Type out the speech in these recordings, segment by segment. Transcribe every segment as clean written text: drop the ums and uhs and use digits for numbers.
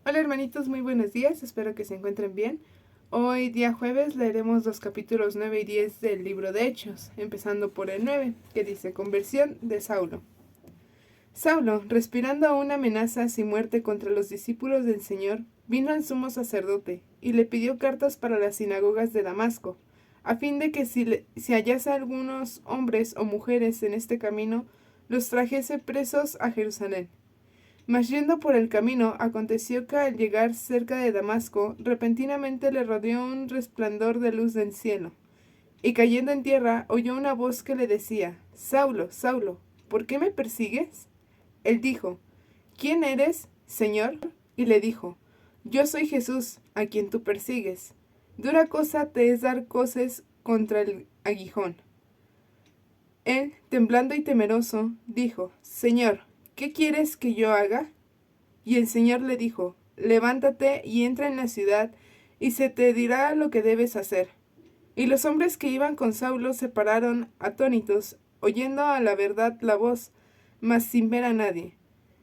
Hola hermanitos, muy buenos días, espero que se encuentren bien. Hoy día jueves leeremos los capítulos 9 y 10 del libro de Hechos, empezando por el 9, que dice Conversión de Saulo. Saulo, respirando aún amenazas y muerte contra los discípulos del Señor, vino al sumo sacerdote y le pidió cartas para las sinagogas de Damasco, a fin de que si hallase algunos hombres o mujeres en este camino, los trajese presos a Jerusalén. Mas yendo por el camino, aconteció que al llegar cerca de Damasco, repentinamente le rodeó un resplandor de luz del cielo, y cayendo en tierra, oyó una voz que le decía: Saulo, Saulo, ¿por qué me persigues? Él dijo: ¿Quién eres, Señor? Y le dijo: Yo soy Jesús, a quien tú persigues. Dura cosa te es dar coces contra el aguijón. Él, temblando y temeroso, dijo: Señor, ¿qué quieres que yo haga? Y el Señor le dijo: Levántate y entra en la ciudad, y se te dirá lo que debes hacer. Y los hombres que iban con Saulo se pararon atónitos, oyendo a la verdad la voz, mas sin ver a nadie.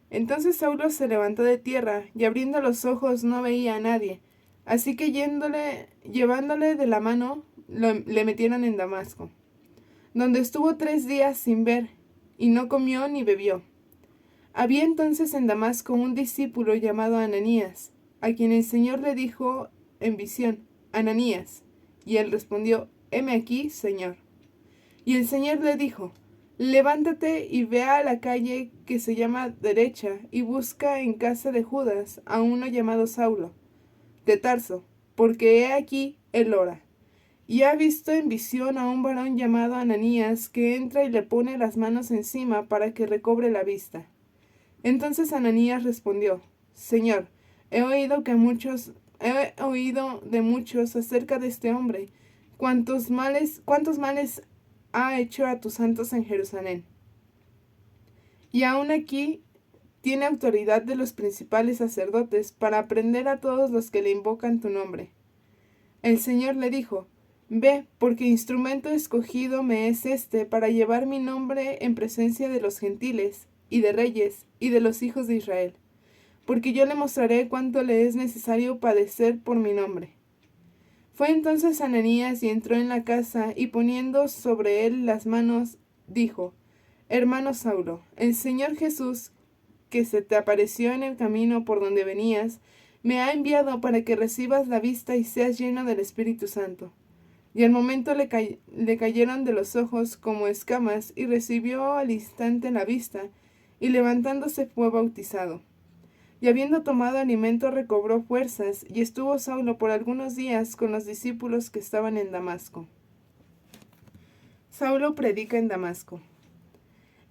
Entonces Saulo se levantó de tierra, y abriendo los ojos no veía a nadie. Así que llevándole de la mano, le metieron en Damasco, donde estuvo 3 días sin ver, y no comió ni bebió. Había entonces en Damasco un discípulo llamado Ananías, a quien el Señor le dijo en visión: Ananías. Y él respondió: Heme aquí, Señor. Y el Señor le dijo: Levántate y ve a la calle que se llama Derecha, y busca en casa de Judas a uno llamado Saulo, de Tarso, porque he aquí él ora. Y ha visto en visión a un varón llamado Ananías, que entra y le pone las manos encima para que recobre la vista. Entonces Ananías respondió: Señor, he oído de muchos acerca de este hombre, cuántos males ha hecho a tus santos en Jerusalén. Y aún aquí tiene autoridad de los principales sacerdotes para prender a todos los que le invocan tu nombre. El Señor le dijo: Ve, porque instrumento escogido me es este para llevar mi nombre en presencia de los gentiles, y de reyes, y de los hijos de Israel, porque yo le mostraré cuánto le es necesario padecer por mi nombre. Fue entonces Ananías y entró en la casa, y poniendo sobre él las manos, dijo: Hermano Saulo, el Señor Jesús, que se te apareció en el camino por donde venías, me ha enviado para que recibas la vista y seas lleno del Espíritu Santo. Y al momento le cayeron de los ojos como escamas, y recibió al instante la vista, y levantándose fue bautizado. Y habiendo tomado alimento recobró fuerzas, y estuvo Saulo por algunos días con los discípulos que estaban en Damasco. Saulo predica en Damasco.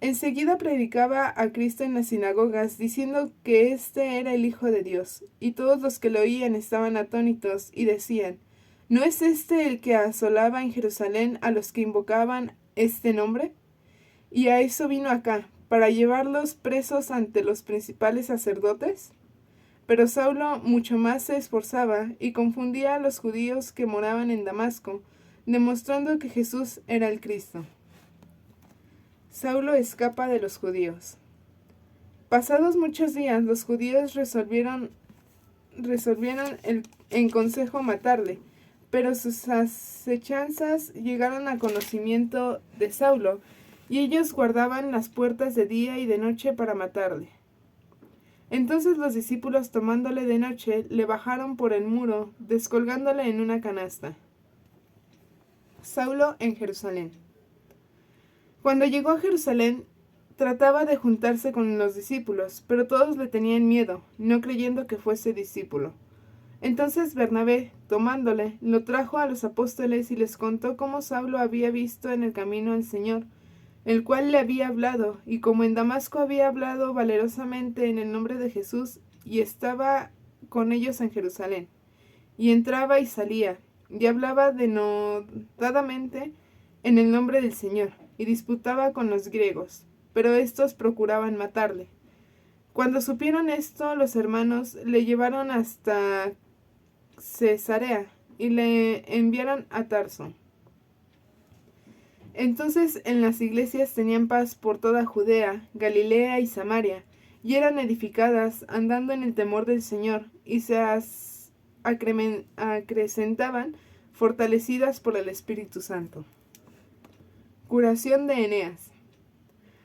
Enseguida predicaba a Cristo en las sinagogas, diciendo que éste era el Hijo de Dios, y todos los que lo oían estaban atónitos, y decían: ¿No es este el que asolaba en Jerusalén a los que invocaban este nombre? Y a eso vino acá, para llevarlos presos ante los principales sacerdotes. Pero Saulo mucho más se esforzaba y confundía a los judíos que moraban en Damasco, demostrando que Jesús era el Cristo. Saulo escapa de los judíos. Pasados muchos días, los judíos resolvieron en consejo matarle, pero sus asechanzas llegaron a conocimiento de Saulo, y ellos guardaban las puertas de día y de noche para matarle. Entonces los discípulos, tomándole de noche, le bajaron por el muro, descolgándole en una canasta. Saulo en Jerusalén. Cuando llegó a Jerusalén, trataba de juntarse con los discípulos, pero todos le tenían miedo, no creyendo que fuese discípulo. Entonces Bernabé, tomándole, lo trajo a los apóstoles y les contó cómo Saulo había visto en el camino al Señor, el cual le había hablado, y como en Damasco había hablado valerosamente en el nombre de Jesús, y estaba con ellos en Jerusalén, y entraba y salía, y hablaba denodadamente en el nombre del Señor, y disputaba con los griegos, pero éstos procuraban matarle. Cuando supieron esto, los hermanos le llevaron hasta Cesarea, y le enviaron a Tarso. Entonces en las iglesias tenían paz por toda Judea, Galilea y Samaria, y eran edificadas andando en el temor del Señor, y se acrecentaban fortalecidas por el Espíritu Santo. Curación de Eneas.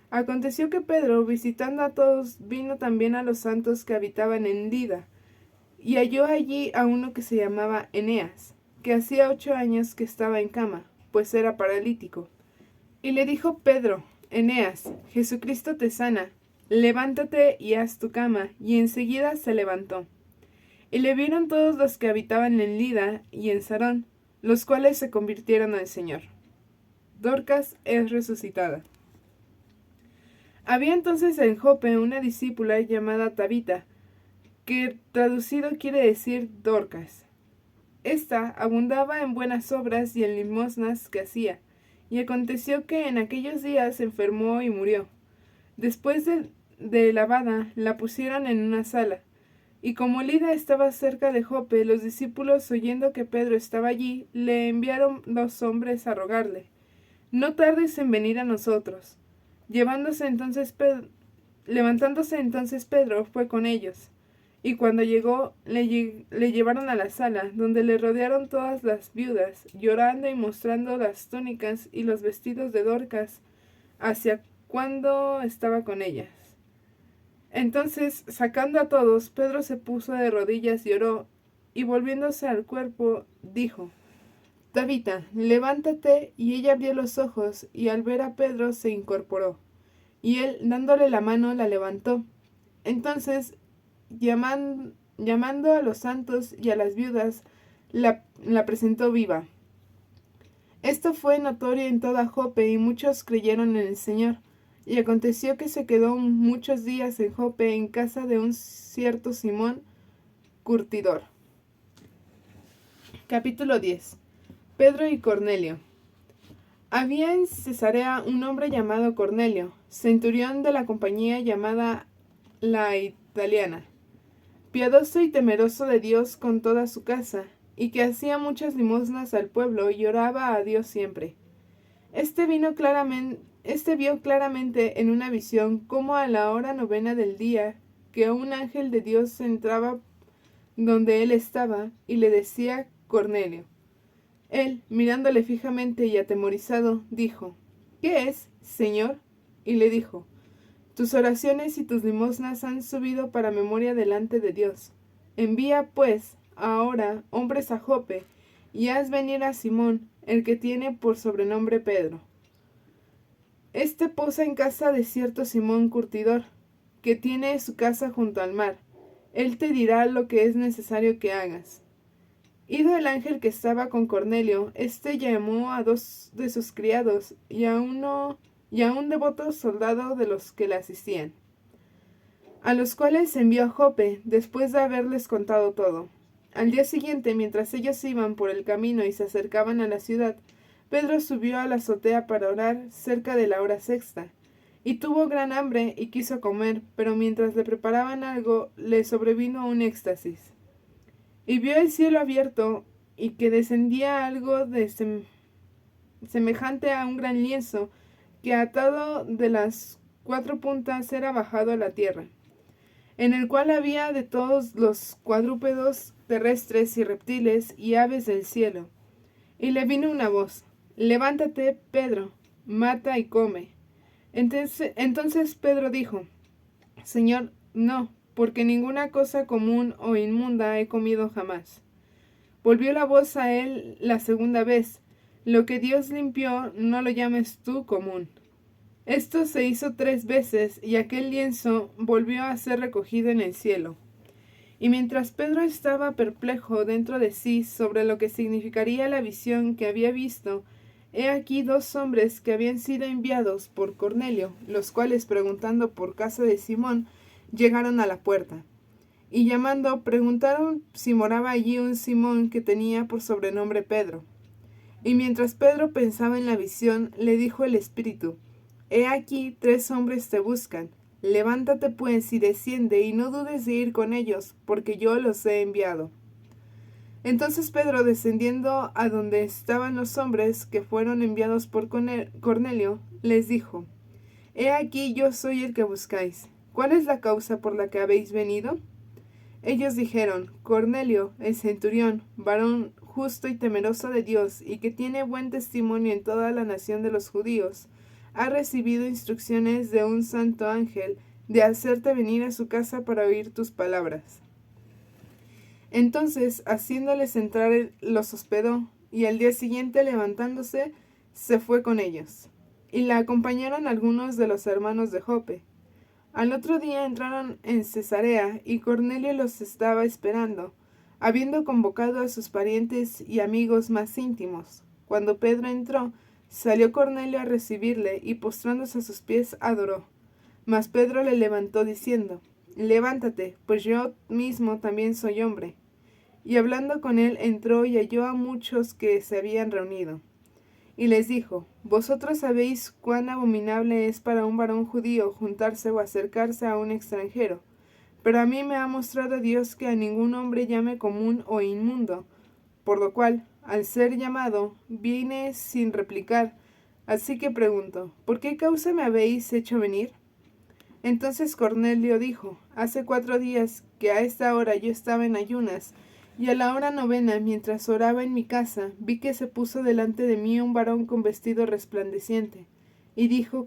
Aconteció que Pedro, visitando a todos, vino también a los santos que habitaban en Lida, y halló allí a uno que se llamaba Eneas, que hacía 8 años que estaba en cama, pues era paralítico. Y le dijo Pedro: Eneas, Jesucristo te sana, levántate y haz tu cama. Y enseguida se levantó. Y le vieron todos los que habitaban en Lida y en Sarón, los cuales se convirtieron al Señor. Dorcas es resucitada. Había entonces en Jope una discípula llamada Tabita, que traducido quiere decir Dorcas. Esta abundaba en buenas obras y en limosnas que hacía, y aconteció que en aquellos días se enfermó y murió. Después de lavada, la pusieron en una sala. Y como Lida estaba cerca de Jope, los discípulos, oyendo que Pedro estaba allí, le enviaron 2 hombres a rogarle: no tardes en venir a nosotros. Levantándose entonces Pedro fue con ellos. Y cuando llegó, le llevaron a la sala, donde le rodearon todas las viudas, llorando y mostrando las túnicas y los vestidos de Dorcas, hacia cuando estaba con ellas. Entonces, sacando a todos, Pedro se puso de rodillas y oró, y volviéndose al cuerpo, dijo: Tabita, levántate. Y ella abrió los ojos, y al ver a Pedro se incorporó. Y él, dándole la mano, la levantó. Entonces, llamando a los santos y a las viudas, la presentó viva. Esto fue notorio en toda Jope, y muchos creyeron en el Señor. Y aconteció que se quedó muchos días en Jope, en casa de un cierto Simón, curtidor. Capítulo 10. Pedro y Cornelio. Había en Cesarea un hombre llamado Cornelio, centurión de la compañía llamada la Italiana, piadoso y temeroso de Dios con toda su casa, y que hacía muchas limosnas al pueblo y oraba a Dios siempre. Este vio claramente en una visión cómo a la hora 9 del día que un ángel de Dios entraba donde él estaba y le decía: Cornelio. Él, mirándole fijamente y atemorizado, dijo: ¿Qué es, Señor? Y le dijo: tus oraciones y tus limosnas han subido para memoria delante de Dios. Envía, pues, ahora hombres a Jope, y haz venir a Simón, el que tiene por sobrenombre Pedro. Este posa en casa de cierto Simón curtidor, que tiene su casa junto al mar. Él te dirá lo que es necesario que hagas. Ido el ángel que estaba con Cornelio, éste llamó a 2 de sus criados y a un devoto soldado de los que le asistían, a los cuales envió a Jope, después de haberles contado todo. Al día siguiente, mientras ellos iban por el camino y se acercaban a la ciudad, Pedro subió a la azotea para orar cerca de la hora 6, y tuvo gran hambre y quiso comer, pero mientras le preparaban algo, le sobrevino un éxtasis. Y vio el cielo abierto, y que descendía algo semejante a un gran lienzo, que atado de las 4 puntas era bajado a la tierra, en el cual había de todos los cuadrúpedos terrestres y reptiles y aves del cielo. Y le vino una voz: levántate, Pedro, mata y come. Entonces Pedro dijo: Señor, no, porque ninguna cosa común o inmunda he comido jamás. Volvió la voz a él la segunda vez: lo que Dios limpió, no lo llames tú común. Esto se hizo 3 veces, y aquel lienzo volvió a ser recogido en el cielo. Y mientras Pedro estaba perplejo dentro de sí sobre lo que significaría la visión que había visto, he aquí 2 hombres que habían sido enviados por Cornelio, los cuales, preguntando por casa de Simón, llegaron a la puerta. Y llamando, preguntaron si moraba allí un Simón que tenía por sobrenombre Pedro. Y mientras Pedro pensaba en la visión, le dijo el Espíritu: He aquí 3 hombres te buscan. Levántate pues y desciende, y no dudes de ir con ellos, porque yo los he enviado. Entonces Pedro, descendiendo a donde estaban los hombres que fueron enviados por Cornelio, les dijo: He aquí yo soy el que buscáis. ¿cuál es la causa por la que habéis venido? Ellos dijeron, Cornelio, el centurión, varón justo y temeroso de Dios, y que tiene buen testimonio en toda la nación de los judíos, ha recibido instrucciones de un santo ángel de hacerte venir a su casa para oír tus palabras. Entonces, haciéndoles entrar, los hospedó, y al día siguiente, levantándose, se fue con ellos. Y la acompañaron algunos de los hermanos de Jope. Al otro día entraron en Cesarea, y Cornelio los estaba esperando, habiendo convocado a sus parientes y amigos más íntimos. Cuando Pedro entró, salió Cornelio a recibirle, y postrándose a sus pies adoró. Mas Pedro le levantó diciendo, Levántate, pues yo mismo también soy hombre. Y hablando con él, entró y halló a muchos que se habían reunido. Y les dijo, Vosotros sabéis cuán abominable es para un varón judío juntarse o acercarse a un extranjero. Pero a mí me ha mostrado Dios que a ningún hombre llame común o inmundo. Por lo cual, al ser llamado, vine sin replicar. Así que pregunto, ¿por qué causa me habéis hecho venir? Entonces Cornelio dijo, Hace 4 días que a esta hora yo estaba en ayunas, y a la hora 9, mientras oraba en mi casa, vi que se puso delante de mí un varón con vestido resplandeciente, y dijo,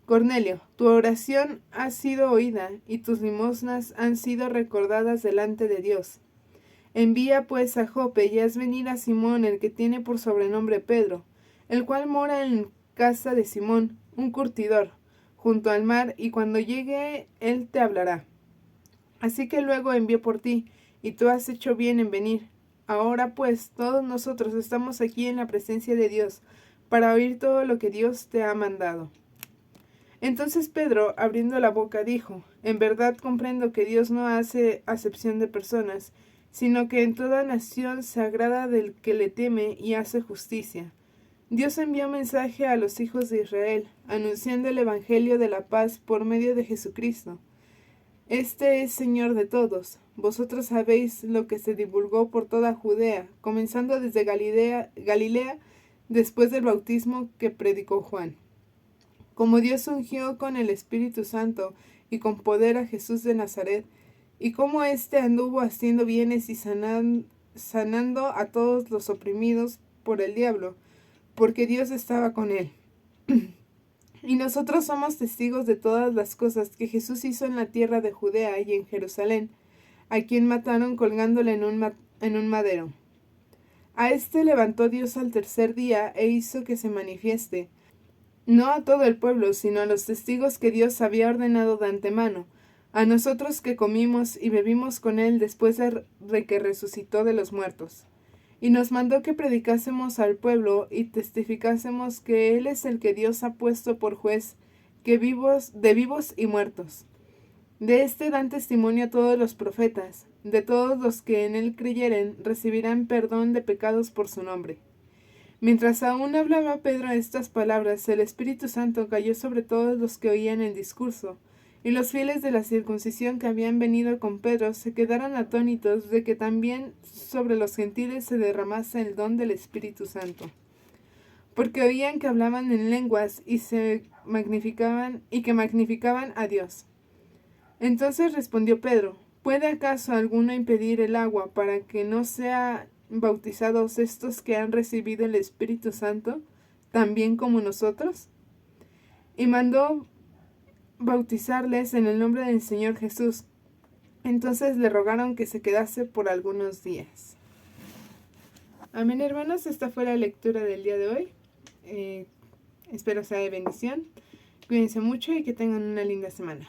Cornelio, tu oración ha sido oída, y tus limosnas han sido recordadas delante de Dios. Envía pues a Jope y haz venir a Simón, el que tiene por sobrenombre Pedro, el cual mora en casa de Simón, un curtidor, junto al mar, y cuando llegue él te hablará. Así que luego envió por ti, y tú has hecho bien en venir. Ahora pues todos nosotros estamos aquí en la presencia de Dios, para oír todo lo que Dios te ha mandado. Entonces Pedro, abriendo la boca, dijo, En verdad comprendo que Dios no hace acepción de personas, sino que en toda nación se agrada del que le teme y hace justicia. Dios envió mensaje a los hijos de Israel, anunciando el evangelio de la paz por medio de Jesucristo. Este es Señor de todos. Vosotros sabéis lo que se divulgó por toda Judea, comenzando desde Galilea, después del bautismo que predicó Juan. Como Dios ungió con el Espíritu Santo y con poder a Jesús de Nazaret, y cómo éste anduvo haciendo bienes y sanando a todos los oprimidos por el diablo, porque Dios estaba con él. Y nosotros somos testigos de todas las cosas que Jesús hizo en la tierra de Judea y en Jerusalén, a quien mataron colgándole en un madero. A éste levantó Dios al tercer día e hizo que se manifieste, no a todo el pueblo, sino a los testigos que Dios había ordenado de antemano, a nosotros que comimos y bebimos con él después de que resucitó de los muertos. Y nos mandó que predicásemos al pueblo y testificásemos que Él es el que Dios ha puesto por juez de vivos y muertos. De este dan testimonio todos los profetas, de todos los que en Él creyeren recibirán perdón de pecados por su nombre. Mientras aún hablaba Pedro estas palabras, el Espíritu Santo cayó sobre todos los que oían el discurso, y los fieles de la circuncisión que habían venido con Pedro se quedaron atónitos de que también sobre los gentiles se derramase el don del Espíritu Santo, porque oían que hablaban en lenguas y que magnificaban a Dios. Entonces respondió Pedro, ¿puede acaso alguno impedir el agua para que no sean bautizados estos que han recibido el Espíritu Santo, también como nosotros? Y mandó bautizarles en el nombre del Señor Jesús. Entonces le rogaron que se quedase por algunos días. Amén, hermanos, esta fue la lectura del día de hoy. Espero sea de bendición. Cuídense mucho y que tengan una linda semana.